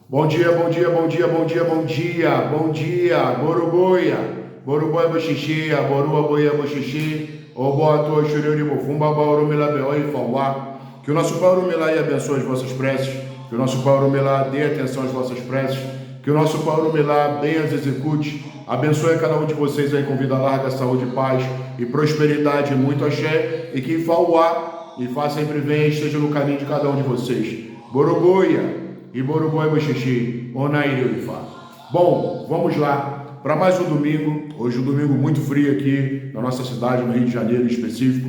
Bom dia, bom dia, bom dia, bom dia, bom dia, bom dia, Boruboia, Boruboia Boxixia, Borua Boia Boxixi, Oboa Xureu de Mufumba, Bauru Milabeó e Fauá. Que o nosso Pai Urumilá abençoe as vossas preces, que o nosso Pai Urumilá dê atenção às vossas preces, que o nosso Pai Urumilá bem as execute, abençoe a cada um de vocês aí com vida larga, saúde, paz e prosperidade, muito axé, e que Fauá e Fá sempre venha e esteja no caminho de cada um de vocês. Boruboia e Boruboi Boxixi, Onaírio Ifá. Bom, vamos lá para mais um domingo. Hoje um domingo muito frio aqui na nossa cidade, no Rio de Janeiro em específico.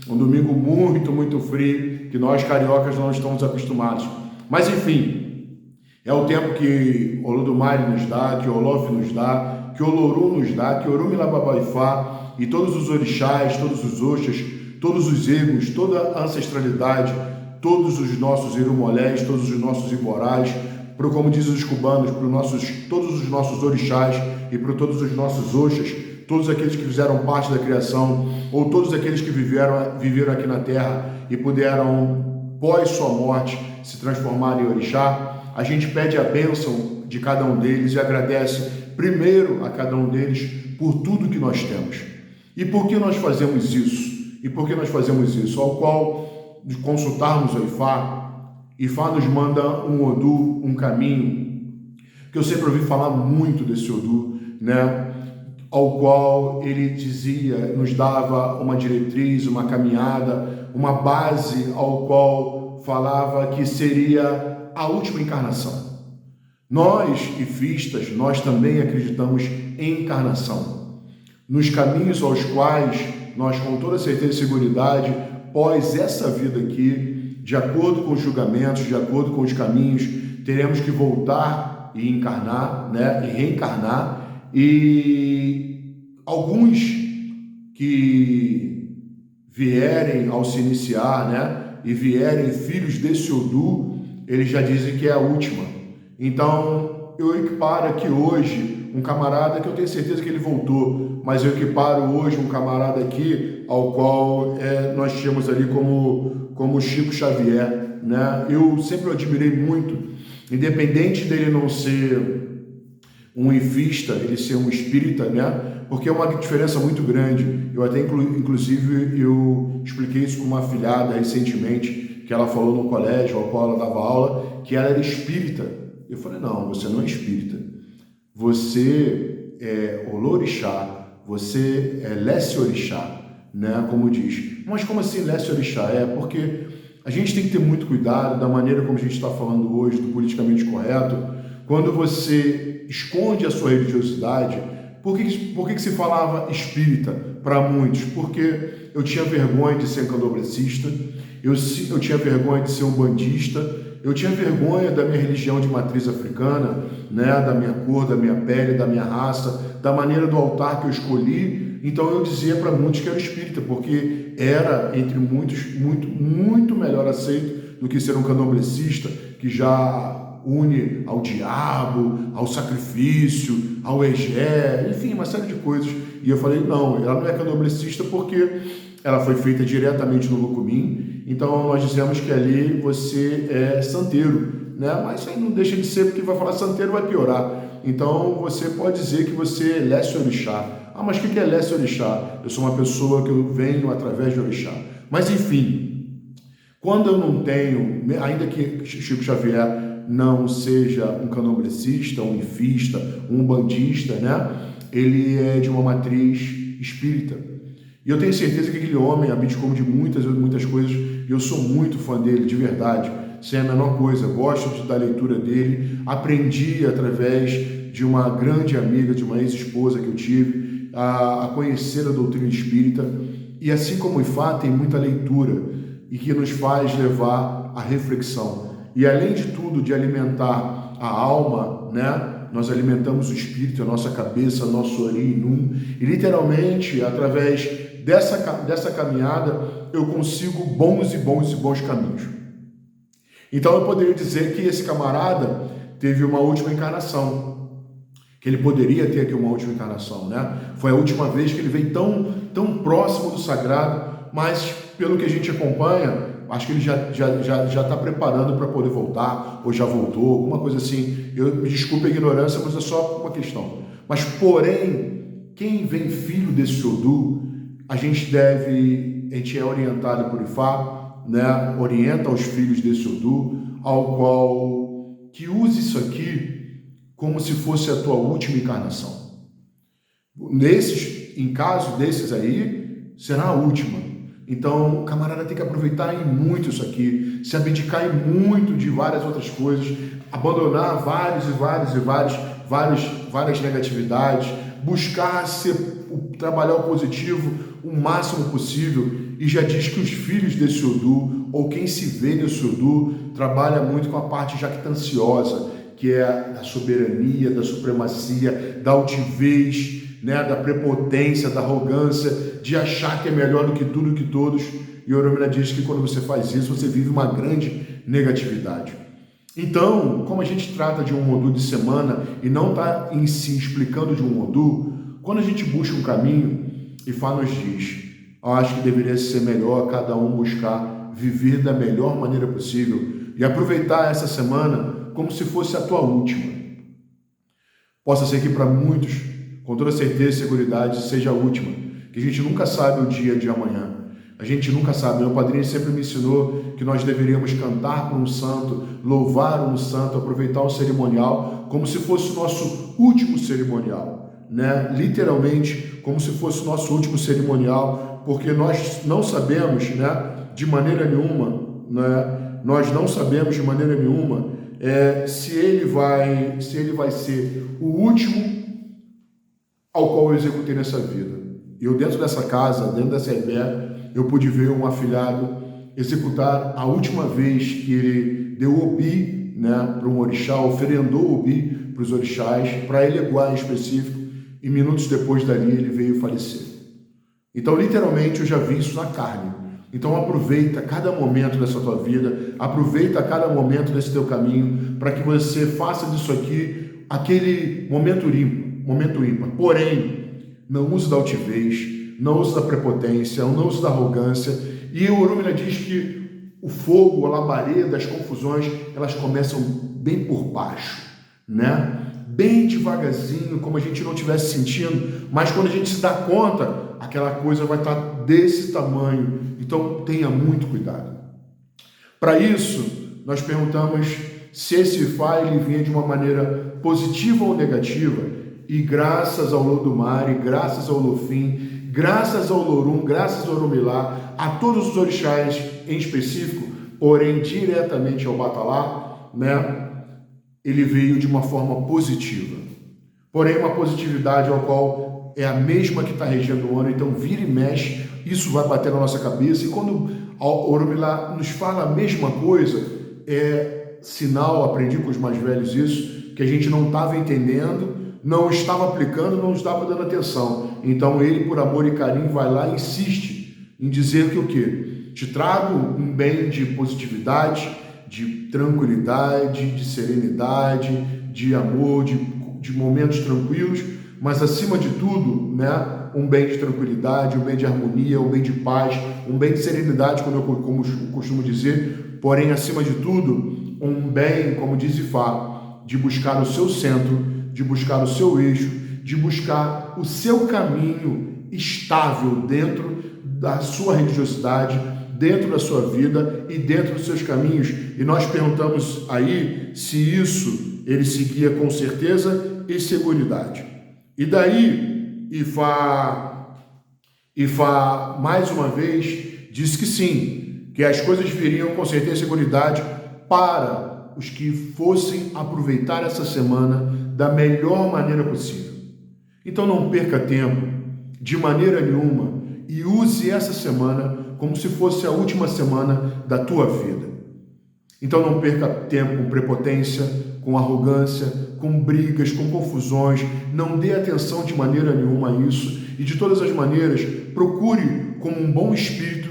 Um domingo muito frio, que nós cariocas não estamos acostumados. Mas enfim, é o tempo que Olodumare nos dá, que Olof nos dá, que Olorum nos dá, que Orumilababaifá e todos os orixás, todos os oxas, todos os egos, toda a ancestralidade, todos os nossos irumolés, todos os nossos iborais, como dizem os cubanos, todos os nossos orixás e para todos os nossos oxas, todos aqueles que fizeram parte da criação, ou todos aqueles que viveram aqui na Terra e puderam, pós sua morte, se transformar em orixá. A gente pede a bênção de cada um deles e agradece primeiro a cada um deles por tudo que nós temos. E por que nós fazemos isso? Ao qual de consultarmos o Ifá nos manda um Odu, um caminho, que eu sempre ouvi falar muito desse Odu, né? Ao qual ele dizia, nos dava uma diretriz, uma caminhada, uma base, ao qual falava que seria a última encarnação. Nós, ifistas, nós também acreditamos em encarnação, nos caminhos aos quais nós, com toda certeza e seguridade, após essa vida aqui, de acordo com os julgamentos, de acordo com os caminhos, teremos que voltar e encarnar, né? E reencarnar. E alguns que vierem ao se iniciar, né? E vierem filhos desse Odu, eles já dizem que é a última. Então, eu equiparo aqui hoje um camarada que eu tenho certeza que ele voltou, mas eu equiparo hoje um camarada aqui ao qual nós tínhamos ali como Chico Xavier, né? Eu sempre o admirei muito, independente dele não ser um ifista, ele ser um espírita, né? Porque é uma diferença muito grande. Eu até, inclusive, eu expliquei isso com uma afilhada recentemente, que ela falou no colégio ao qual ela dava aula, que ela era espírita. Eu falei, não, você não é espírita. Você é Olorixá, você é Lesse Orixá, né, como diz. Mas como assim Lesse Orixá? Porque a gente tem que ter muito cuidado da maneira como a gente está falando hoje, do politicamente correto. Quando você esconde a sua religiosidade, por que se falava espírita para muitos? Porque eu tinha vergonha de ser candomblessista, eu tinha vergonha de ser umbandista, eu tinha vergonha da minha religião de matriz africana, né, da minha cor, da minha pele, da minha raça, da maneira do altar que eu escolhi. Então eu dizia para muitos que era espírita, porque era, entre muitos, muito melhor aceito do que ser um candomblessista, que já une ao diabo, ao sacrifício, ao egé, enfim, uma série de coisas. E eu falei, não, ela não é candomblessista porque ela foi feita diretamente no Lucumim. Então nós dizemos que ali você é santeiro, né? Mas isso aí não deixa de ser, porque vai falar santeiro vai piorar. Então você pode dizer que você é Lesse Orixá. Ah, mas o que é Lesse Orixá? Eu sou uma pessoa que eu venho através de Orixá. Mas enfim, quando eu não tenho, ainda que Chico Xavier não seja um candomblessista, um ifista, um umbandista, né? Ele é de uma matriz espírita. E eu tenho certeza que aquele homem abdicou de muitas coisas, e eu sou muito fã dele, de verdade, sem a menor coisa. Gosto da leitura dele, aprendi através de uma grande amiga, de uma ex-esposa que eu tive, a conhecer a doutrina espírita. E assim como o Ifá, tem muita leitura, e que nos faz levar à reflexão. E além de tudo, de alimentar a alma, né? Nós alimentamos o espírito, a nossa cabeça, nosso ori num, e literalmente, através dessa caminhada, eu consigo bons caminhos. Então eu poderia dizer que esse camarada teve uma última encarnação, que ele poderia ter aqui uma última encarnação, né? Foi a última vez que ele veio tão próximo do sagrado, mas pelo que a gente acompanha, Acho que ele já está preparando para poder voltar, ou já voltou, alguma coisa assim. Me desculpe a ignorância, mas é só uma questão. Mas, porém, quem vem filho desse Odum, a gente é orientado por Ifá, né? Orienta os filhos desse Odum, ao qual que use isso aqui como se fosse a tua última encarnação. Em caso desses aí, será a última. Então, o camarada tem que aproveitar em muito isso aqui, se abdicar em muito de várias outras coisas, abandonar várias negatividades, buscar trabalhar o positivo o máximo possível. E já diz que os filhos desse Odum, ou quem se vê nesse Odum, trabalha muito com a parte jactanciosa, que é da soberania, da supremacia, da altivez, né, da prepotência, da arrogância, de achar que é melhor do que tudo e que todos. E Oromila diz que quando você faz isso, você vive uma grande negatividade. Então, como a gente trata de um Odum de semana e não está em si explicando de um Odum, quando a gente busca um caminho, Ifá nos diz, eu acho que deveria ser melhor cada um buscar viver da melhor maneira possível e aproveitar essa semana como se fosse a tua última. Possa ser que para muitos, com toda certeza e seguridade, seja a última, que a gente nunca sabe o dia de amanhã. A gente nunca sabe. Meu padrinho sempre me ensinou que nós deveríamos cantar para um santo, louvar um santo, aproveitar o cerimonial como se fosse o nosso último cerimonial, né? Literalmente, como se fosse o nosso último cerimonial, porque nós não sabemos, né, de maneira nenhuma, né? Nós não sabemos de maneira nenhuma se ele vai ser o último ao qual eu executei nessa vida. Eu, dentro dessa casa, dentro dessa Ibé, eu pude ver um afilhado executar a última vez que ele deu obi, né, para um orixá, oferendou obi para os orixás, para Eleguá em específico, e minutos depois dali ele veio falecer. Então, literalmente, eu já vi isso na carne. Então, aproveita cada momento dessa tua vida, aproveita cada momento desse teu caminho, para que você faça disso aqui aquele momento ímpar. Porém, não use da altivez, não use da prepotência, não use da arrogância. E o Oromila diz que o fogo, a labareda, as confusões, elas começam bem por baixo, né? Bem devagarzinho, como a gente não estivesse sentindo, mas quando a gente se dá conta, aquela coisa vai estar desse tamanho. Então, tenha muito cuidado. Para isso, nós perguntamos se esse Ifá ele vinha de uma maneira positiva ou negativa, e graças ao Lodumare, graças ao Lofim, graças ao Lorum, graças ao Oromilá, a todos os orixás em específico, porém diretamente ao Batalá, né? Ele veio de uma forma positiva. Porém, uma positividade ao qual é a mesma que está regendo o ano, então vira e mexe, isso vai bater na nossa cabeça, e quando o Oromilá nos fala a mesma coisa, é sinal, aprendi com os mais velhos isso, que a gente não estava entendendo, não estava aplicando, não estava dando atenção. Então ele, por amor e carinho, vai lá e insiste em dizer que o quê? Te trago um bem de positividade, de tranquilidade, de serenidade, de amor, de momentos tranquilos, mas acima de tudo, né, um bem de tranquilidade, um bem de harmonia, um bem de paz, um bem de serenidade, como eu costumo dizer, porém, acima de tudo, um bem, como diz Ifá, de buscar o seu centro, de buscar o seu eixo, de buscar o seu caminho estável dentro da sua religiosidade, dentro da sua vida e dentro dos seus caminhos. E nós perguntamos aí se isso ele seguia com certeza e seguridade. E daí, Ifá mais uma vez disse que sim, que as coisas viriam com certeza e seguridade para os que fossem aproveitar essa semana da melhor maneira possível. Então não perca tempo de maneira nenhuma e use essa semana como se fosse a última semana da tua vida. Então não perca tempo com prepotência, com arrogância, com brigas, com confusões. Não dê atenção de maneira nenhuma a isso e de todas as maneiras procure como um bom espírito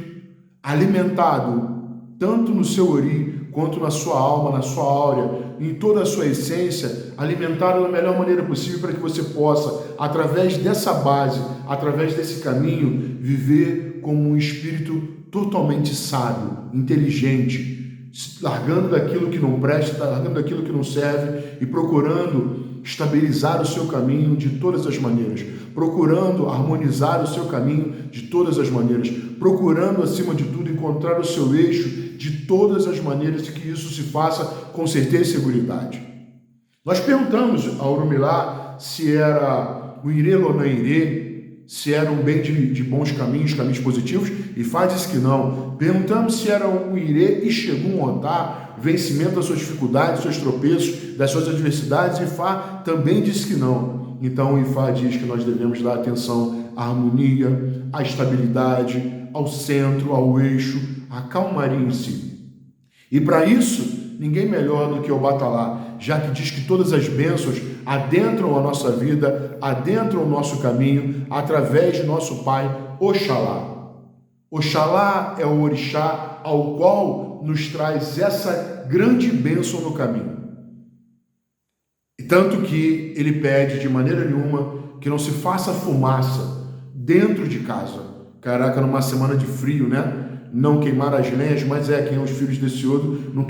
alimentado tanto no seu ori quanto na sua alma, na sua áurea, em toda a sua essência, alimentado da melhor maneira possível para que você possa, através dessa base, através desse caminho, viver como um espírito totalmente sábio, inteligente, largando daquilo que não presta, largando daquilo que não serve e procurando estabilizar o seu caminho de todas as maneiras, procurando harmonizar o seu caminho de todas as maneiras, procurando, acima de tudo, encontrar o seu eixo de todas as maneiras e que isso se faça com certeza e seguridade. Nós perguntamos a Orumilá se era o Irê ou não Irê, se era um bem de bons caminhos, caminhos positivos, e Fá disse que não. Perguntamos se era um Irê e chegou um Otá, vencimento das suas dificuldades, dos seus tropeços, das suas adversidades, e Fá também disse que não. Então, Ifá diz que nós devemos dar atenção à harmonia, à estabilidade, ao centro, ao eixo, à calmaria em si. E para isso, ninguém melhor do que o Batalá, já que diz que todas as bênçãos adentram a nossa vida, adentram o nosso caminho, através de nosso Pai, Oxalá. Oxalá é o orixá ao qual nos traz essa grande bênção no caminho. E tanto que ele pede de maneira nenhuma que não se faça fumaça dentro de casa. Caraca, numa semana de frio, né? Não queimar as lenhas, mas quem é os filhos desse Odo, não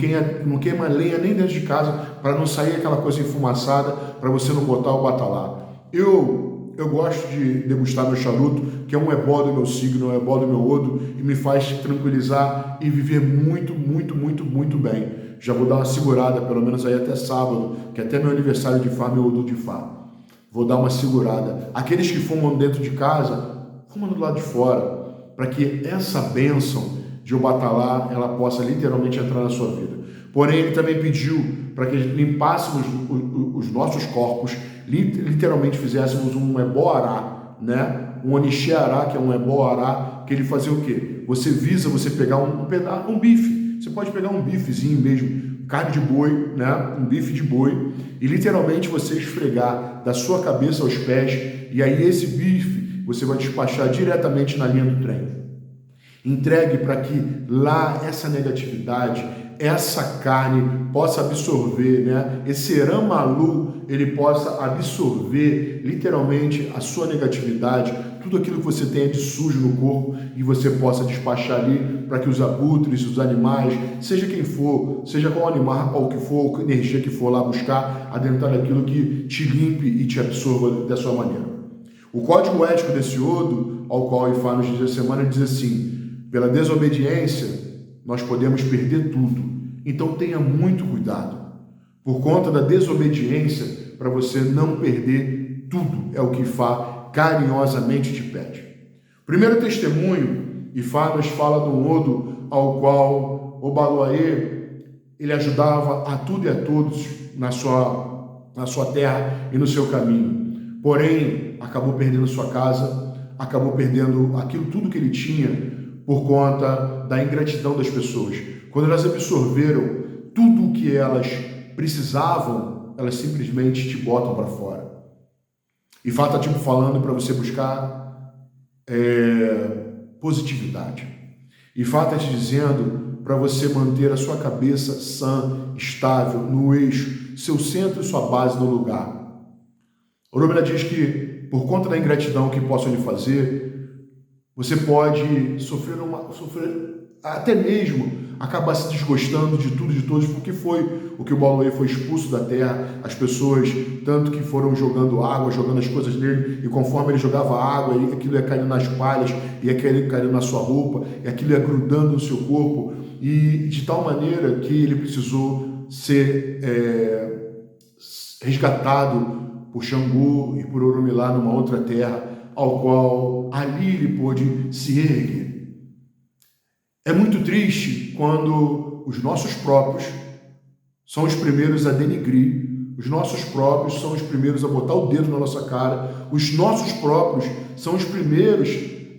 queima lenha nem dentro de casa, para não sair aquela coisa enfumaçada, para você não botar o Batalá. Eu gosto de degustar meu charuto, que é um ebó do meu signo, um ebó do meu Odo, e me faz tranquilizar e viver muito, muito, muito, muito bem. Já vou dar uma segurada, pelo menos aí até sábado, que é até meu aniversário de Fá, meu Odo de Fá. Vou dar uma segurada. Aqueles que fumam dentro de casa, fumam do lado de fora, para que essa bênção de Obatalá, ela possa literalmente entrar na sua vida. Porém, ele também pediu para que limpássemos os nossos corpos, literalmente fizéssemos um ebó-ará, né? Um onixé-ará, que é um ebó-ará, que ele fazia o quê? Você pegar um bife. Você pode pegar um bifezinho mesmo, carne de boi, né? Um bife de boi, e literalmente você esfregar da sua cabeça aos pés, e aí esse bife você vai despachar diretamente na linha do trem. Entregue para que lá essa negatividade, essa carne possa absorver, né? Esse Eramalu, ele possa absorver literalmente a sua negatividade, tudo aquilo que você tenha de sujo no corpo, e você possa despachar ali para que os abutres, os animais, seja quem for, seja qual animal, qual que for, qual energia que for lá buscar, adentrar aquilo que te limpe e te absorva da sua maneira. O código ético desse Odo, ao qual Ifá nos diz a semana, diz assim: pela desobediência, nós podemos perder tudo. Então tenha muito cuidado. Por conta da desobediência, para você não perder tudo, é o que Ifá carinhosamente te pede. Primeiro testemunho, Ifá nos fala de um Odo ao qual o Baloaê, ele ajudava a tudo e a todos na sua terra e no seu caminho. Porém, acabou perdendo sua casa, acabou perdendo aquilo tudo que ele tinha por conta da ingratidão das pessoas. Quando elas absorveram tudo o que elas precisavam, elas simplesmente te botam para fora. E Fá está falando para você buscar positividade. E Fá está te dizendo para você manter a sua cabeça sã, estável, no eixo, seu centro e sua base no lugar. Orumilá diz que, por conta da ingratidão que possam lhe fazer, você pode sofrer até mesmo acabar se desgostando de tudo e de todos, porque foi o que o Baloaê foi expulso da terra, as pessoas, tanto que foram jogando água, jogando as coisas nele, e conforme ele jogava água, aquilo ia caindo nas palhas, ia caindo na sua roupa, e aquilo ia grudando no seu corpo, e de tal maneira que ele precisou ser resgatado por Xangô e por Orumilá numa outra terra, ao qual ali ele pôde se erguer. É muito triste quando os nossos próprios são os primeiros a denigrir, os nossos próprios são os primeiros a botar o dedo na nossa cara, os nossos próprios são os primeiros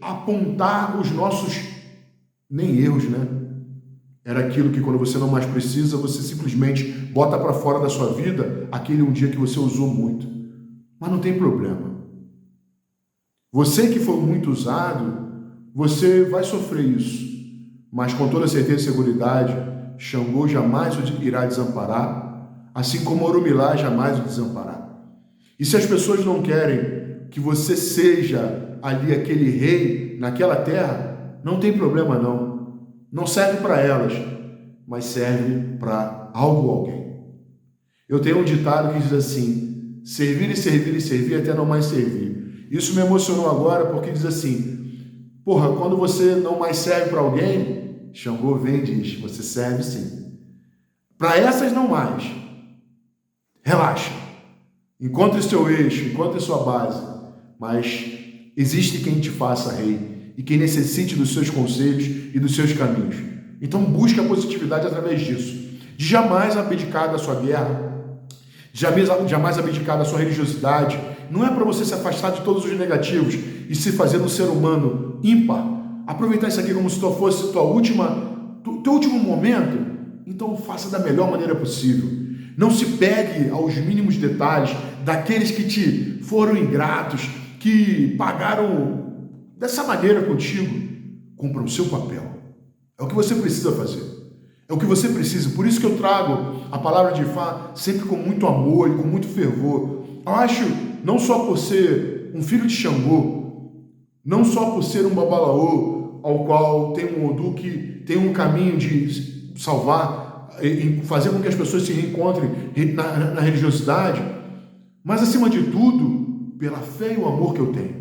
a apontar os nossos, nem erros, né? Era aquilo que quando você não mais precisa, você simplesmente bota para fora da sua vida aquele um dia que você usou muito. Mas não tem problema. Você que foi muito usado, você vai sofrer isso. Mas com toda certeza e seguridade, Xangô jamais o irá desamparar, assim como Orumilá jamais o desamparará. E se as pessoas não querem que você seja ali aquele rei naquela terra, não tem problema não. não serve para elas, mas serve para algo ou alguém. Eu tenho um ditado que diz assim: servir e servir e servir até não mais servir. Isso me emocionou agora porque diz assim: porra, quando você não mais serve para alguém, Xangô vem e diz: você serve sim. Para essas não mais. Relaxa. Encontre seu eixo, encontre sua base. Mas existe quem te faça rei e quem necessite dos seus conselhos e dos seus caminhos. Então busque a positividade através disso. De jamais abdicar da sua guerra, jamais abdicar da sua religiosidade. Não é para você se afastar de todos os negativos e se fazer um ser humano ímpar. Aproveitar isso aqui como se fosse teu último momento. Então faça da melhor maneira possível. Não se pegue aos mínimos detalhes daqueles que te foram ingratos, que pagaram dessa maneira contigo. Cumpra o seu papel. É o que você precisa fazer. É o que você precisa. Por isso que eu trago a palavra de Ifá sempre com muito amor e com muito fervor. Eu acho, não só por ser um filho de Xangô, não só por ser um babalaô, ao qual tem um Odu que tem um caminho de salvar e fazer com que as pessoas se reencontrem na religiosidade, mas acima de tudo, pela fé e o amor que eu tenho.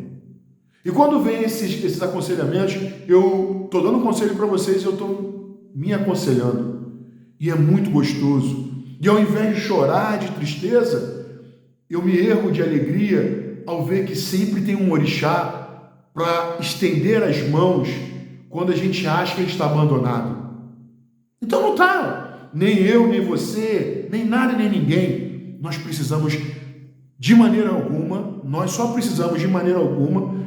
E quando vem esses aconselhamentos, eu estou dando um conselho para vocês, eu estou me aconselhando. E é muito gostoso. E ao invés de chorar de tristeza, eu me ergo de alegria ao ver que sempre tem um orixá para estender as mãos quando a gente acha que ele está abandonado. Então não está. Nem eu, nem você, nem nada, nem ninguém. Nós precisamos de maneira alguma, nós só precisamos de maneira alguma,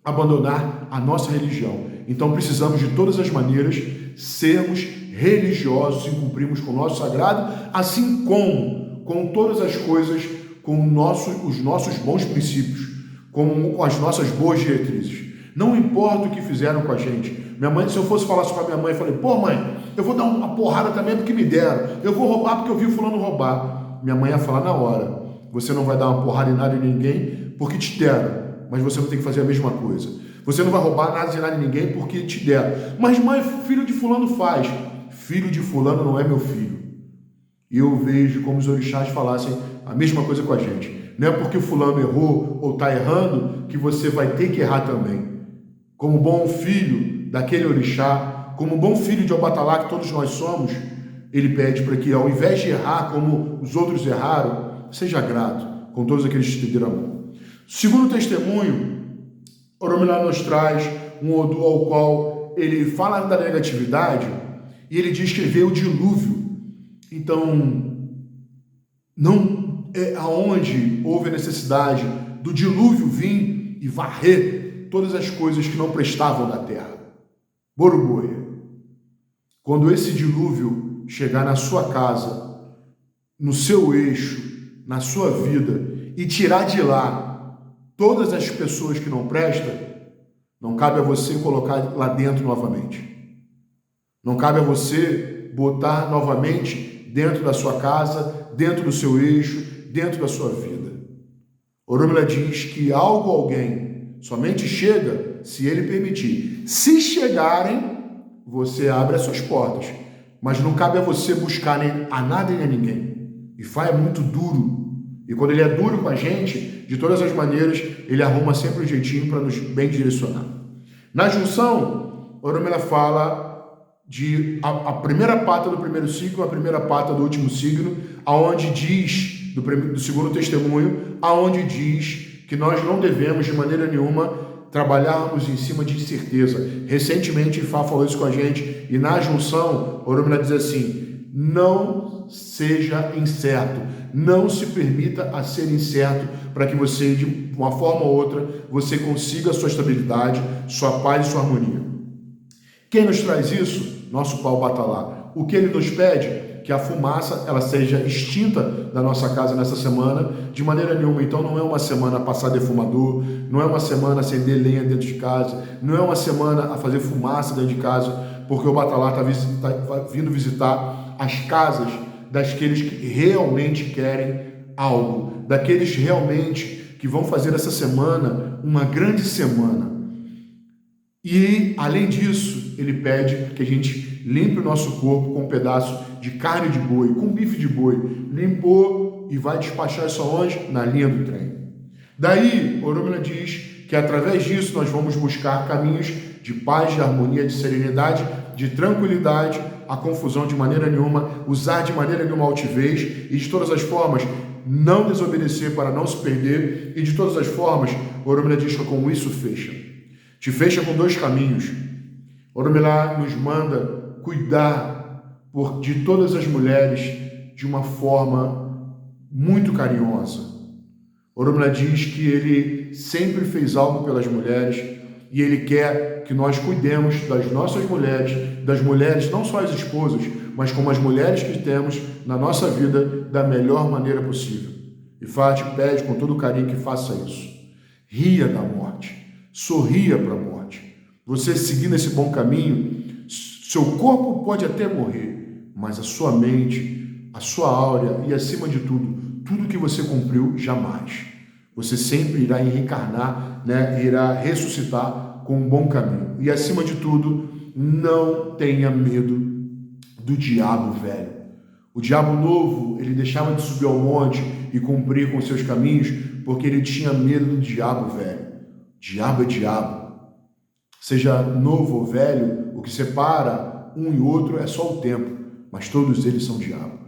abandonar a nossa religião. Então precisamos de todas as maneiras sermos religiosos e cumprirmos com o nosso sagrado, assim como com todas as coisas, com os nossos bons princípios, com as nossas boas diretrizes. Não importa o que fizeram com a gente. Minha mãe, se eu fosse falar isso para minha mãe, eu falei: pô mãe, eu vou dar uma porrada também porque me deram, eu vou roubar porque eu vi fulano roubar. Minha mãe ia falar na hora: você não vai dar uma porrada em nada em ninguém porque te deram, mas você não tem que fazer a mesma coisa. Você não vai roubar nada de nada em ninguém porque te deram. Mas mãe, filho de fulano faz. Filho de fulano não é meu filho. E eu vejo como os orixás falassem a mesma coisa com a gente. Não é porque fulano errou ou está errando que você vai ter que errar também. Como bom filho daquele orixá, como bom filho de Obatalá que todos nós somos, ele pede para que, ao invés de errar como os outros erraram, seja grato com todos aqueles que te deram a mão. Segundo testemunho, Oromilá nos traz um Odu ao qual ele fala da negatividade e ele diz que veio o dilúvio. Então, não é aonde houve a necessidade do dilúvio vir e varrer todas as coisas que não prestavam da terra. Boroboia. Quando esse dilúvio chegar na sua casa, no seu eixo, na sua vida, e tirar de lá todas as pessoas que não prestam, não cabe a você colocar lá dentro novamente. Não cabe a você botar novamente dentro da sua casa, dentro do seu eixo, dentro da sua vida. Oromilá diz que algo ou alguém somente chega se ele permitir. Se chegarem, você abre as suas portas. Mas não cabe a você buscar nem a nada nem a ninguém. Ifá é muito duro. E quando ele é duro com a gente, de todas as maneiras, ele arruma sempre um jeitinho para nos bem direcionar. Na junção, Oromilá fala de a primeira pata do primeiro signo, a primeira pata do último signo, aonde diz, do segundo testemunho, aonde diz que nós não devemos de maneira nenhuma trabalharmos em cima de incerteza. Recentemente, Ifá falou isso com a gente, e na junção, Oromilá diz assim: não seja incerto, não se permita a ser incerto, para que você, de uma forma ou outra, você consiga a sua estabilidade, sua paz e sua harmonia. Quem nos traz isso? Nosso Pau Batalá. O que ele nos pede? Que a fumaça ela seja extinta da nossa casa nessa semana, de maneira nenhuma. Então não é uma semana a passar defumador, não é uma semana a acender lenha dentro de casa, não é uma semana a fazer fumaça dentro de casa, porque o Batalá está vindo visitar as casas daqueles que realmente querem algo, daqueles realmente que vão fazer essa semana uma grande semana. E, além disso, ele pede que a gente limpe o nosso corpo com um pedaço de carne de boi, com bife de boi. Limpou e vai despachar isso aonde? Na linha do trem. Daí, Orunmila diz que através disso nós vamos buscar caminhos de paz, de harmonia, de serenidade, de tranquilidade, a confusão de maneira nenhuma, usar de maneira nenhuma altivez e de todas as formas não desobedecer para não se perder e de todas as formas, Orunmila diz que com isso fecha. Te fecha com dois caminhos. Orunmila nos manda cuidar de todas as mulheres de uma forma muito carinhosa. Orunmila diz que ele sempre fez algo pelas mulheres e ele quer que nós cuidemos das nossas mulheres, das mulheres, não só as esposas, mas como as mulheres que temos na nossa vida da melhor maneira possível. Ifá te pede com todo carinho que faça isso. Ria da morte, sorria para a morte. Você seguindo esse bom caminho, seu corpo pode até morrer, mas a sua mente, a sua áurea e acima de tudo que você cumpriu jamais. Você sempre irá reencarnar, irá ressuscitar com um bom caminho. E acima de tudo, não tenha medo do diabo velho. O diabo novo, ele deixava de subir ao monte e cumprir com seus caminhos porque ele tinha medo do diabo velho. Diabo é diabo. Seja novo ou velho, o que separa um e outro é só o tempo, mas todos eles são diabo.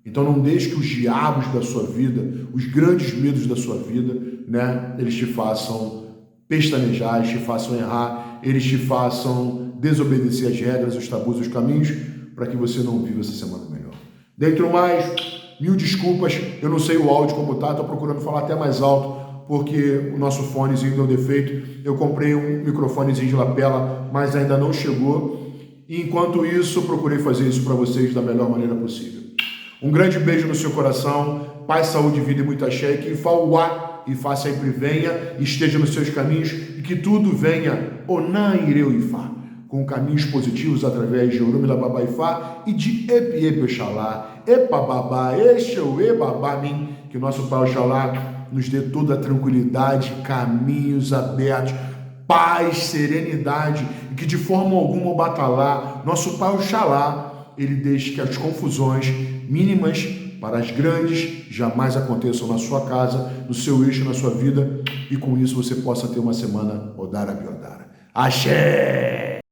Então não deixe que os diabos da sua vida, os grandes medos da sua vida, eles te façam pestanejar, eles te façam errar, eles te façam desobedecer as regras, os tabus, os caminhos, para que você não viva essa semana melhor. Dentro mais, 1000 desculpas, eu não sei o áudio como tá, estou procurando falar até mais alto, porque o nosso fonezinho deu defeito. Eu comprei um microfonezinho de lapela, mas ainda não chegou. E enquanto isso, procurei fazer isso para vocês da melhor maneira possível. Um grande beijo no seu coração, paz, saúde, vida e muita axé, que Ifá Uá, Ifá sempre venha, esteja nos seus caminhos e que tudo venha, Oná Ireu Ifá, com caminhos positivos através de Orunmila Babá Ifá e de Epi Epi Oxalá, Epa Babá, Exeu E Babá Min, que nosso Pai Oxalá nos dê toda a tranquilidade, caminhos abertos, paz, serenidade, e que de forma alguma o batalhar, nosso Pai Oxalá, ele deixe que as confusões mínimas para as grandes jamais aconteçam na sua casa, no seu eixo, na sua vida, e com isso você possa ter uma semana Odara Biodara. Axé!